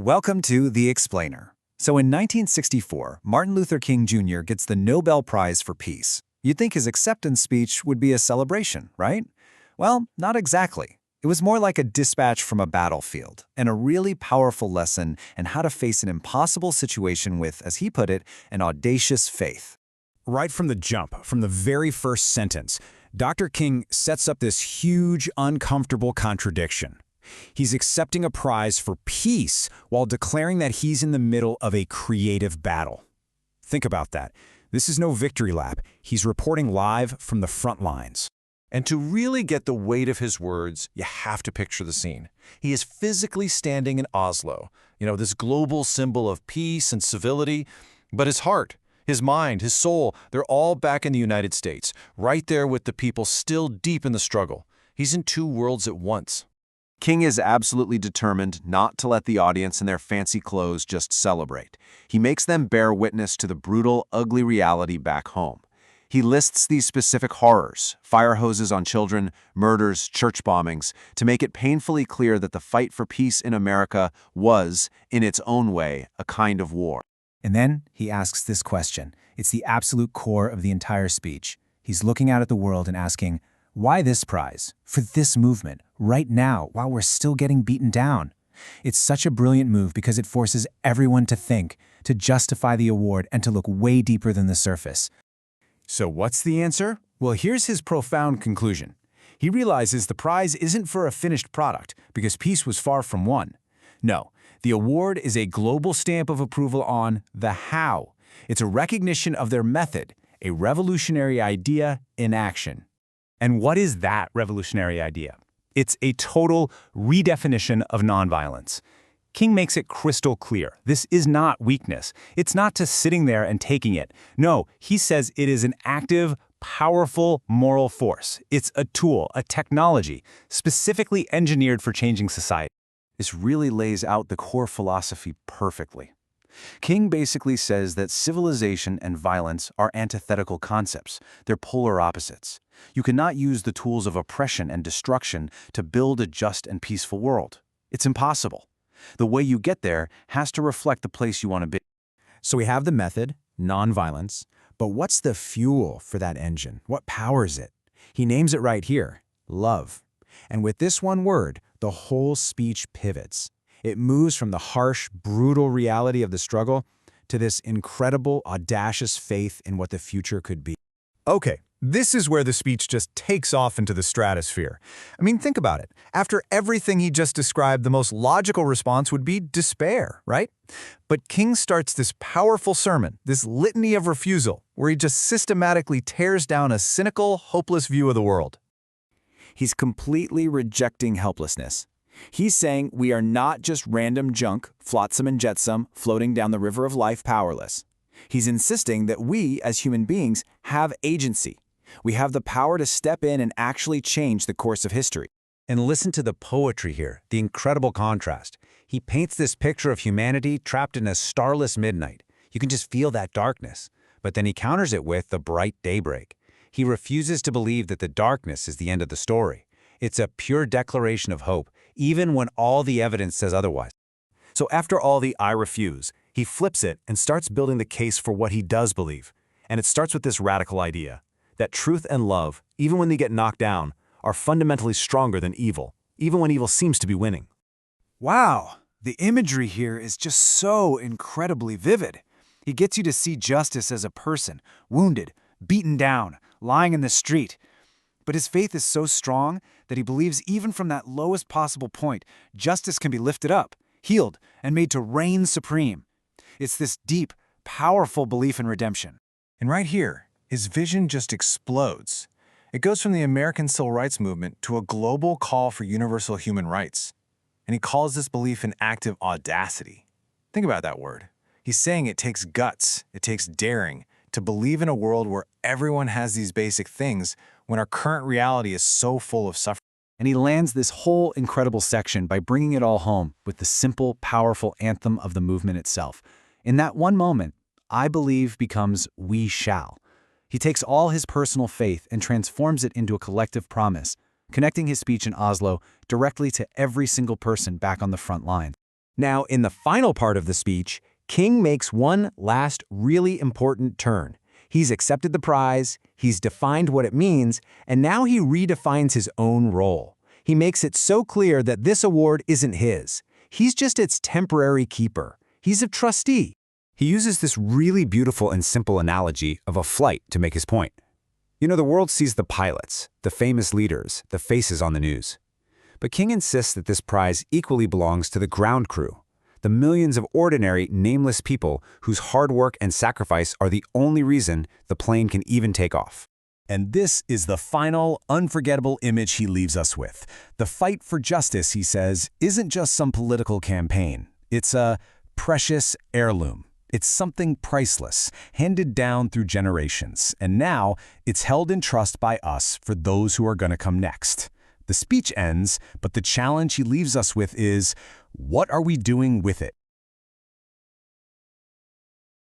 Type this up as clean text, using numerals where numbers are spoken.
Welcome to The Explainer. So in 1964, Martin Luther King Jr. gets the Nobel Prize for Peace. You'd think his acceptance speech would be a celebration, right? Well, not exactly. It was more like a dispatch from a battlefield, and a really powerful lesson in how to face an impossible situation with, as he put it, an audacious faith. Right from the jump, from the very first sentence, Dr. King sets up this huge, uncomfortable contradiction. He's accepting a prize for peace while declaring that he's in the middle of a creative battle. Think about that. This is no victory lap. He's reporting live from the front lines. And to really get the weight of his words, you have to picture the scene. He is physically standing in Oslo, this global symbol of peace and civility, but his heart, his mind, his soul, they're all back in the United States, right there with the people still deep in the struggle. He's in two worlds at once. King is absolutely determined not to let the audience in their fancy clothes just celebrate. He makes them bear witness to the brutal, ugly reality back home. He lists these specific horrors, fire hoses on children, murders, church bombings, to make it painfully clear that the fight for peace in America was, in its own way, a kind of war. And then he asks this question. It's the absolute core of the entire speech. He's looking out at the world and asking, why this prize? For this movement, right now, while we're still getting beaten down? It's such a brilliant move because it forces everyone to think, to justify the award, and to look way deeper than the surface. So what's the answer? Well, here's his profound conclusion. He realizes the prize isn't for a finished product, because peace was far from won. No, the award is a global stamp of approval on the how. It's a recognition of their method, a revolutionary idea in action. And what is that revolutionary idea? It's a total redefinition of nonviolence. King makes it crystal clear. This is not weakness. It's not just sitting there and taking it. No, he says it is an active, powerful moral force. It's a tool, a technology, specifically engineered for changing society. This really lays out the core philosophy perfectly. King basically says that civilization and violence are antithetical concepts. They're polar opposites. You cannot use the tools of oppression and destruction to build a just and peaceful world. It's impossible. The way you get there has to reflect the place you want to be. So we have the method, nonviolence, but what's the fuel for that engine? What powers it? He names it right here, love. And with this one word, the whole speech pivots. It moves from the harsh, brutal reality of the struggle to this incredible, audacious faith in what the future could be. Okay, this is where the speech just takes off into the stratosphere. I mean, think about it. After everything he just described, the most logical response would be despair, right? But King starts this powerful sermon, this litany of refusal, where he just systematically tears down a cynical, hopeless view of the world. He's completely rejecting helplessness. He's saying we are not just random junk, flotsam and jetsam, floating down the river of life powerless. He's insisting that we, as human beings, have agency. We have the power to step in and actually change the course of history. And listen to the poetry here, the incredible contrast. He paints this picture of humanity trapped in a starless midnight. You can just feel that darkness. But then he counters it with the bright daybreak. He refuses to believe that the darkness is the end of the story. It's a pure declaration of hope, even when all the evidence says otherwise. So after all the I refuse, he flips it and starts building the case for what he does believe. And it starts with this radical idea, that truth and love, even when they get knocked down, are fundamentally stronger than evil, even when evil seems to be winning. Wow, the imagery here is just so incredibly vivid. He gets you to see justice as a person, wounded, beaten down, lying in the street. But his faith is so strong that he believes even from that lowest possible point, justice can be lifted up, healed, and made to reign supreme. It's this deep, powerful belief in redemption. And right here, his vision just explodes. It goes from the American Civil Rights Movement to a global call for universal human rights. And he calls this belief an act of audacity. Think about that word. He's saying it takes guts, it takes daring, to believe in a world where everyone has these basic things when our current reality is so full of suffering. And he lands this whole incredible section by bringing it all home with the simple, powerful anthem of the movement itself. In that one moment, I believe becomes we shall. He takes all his personal faith and transforms it into a collective promise, connecting his speech in Oslo directly to every single person back on the front line. Now, in the final part of the speech, King makes one last really important turn. He's accepted the prize, he's defined what it means, and now he redefines his own role. He makes it so clear that this award isn't his. He's just its temporary keeper. He's a trustee. He uses this really beautiful and simple analogy of a flight to make his point. You know, the world sees the pilots, the famous leaders, the faces on the news. But King insists that this prize equally belongs to the ground crew, the millions of ordinary, nameless people whose hard work and sacrifice are the only reason the plane can even take off. And this is the final, unforgettable image he leaves us with. The fight for justice, he says, isn't just some political campaign. It's a precious heirloom. It's something priceless, handed down through generations, and now it's held in trust by us for those who are going to come next. The speech ends, but the challenge he leaves us with is, what are we doing with it?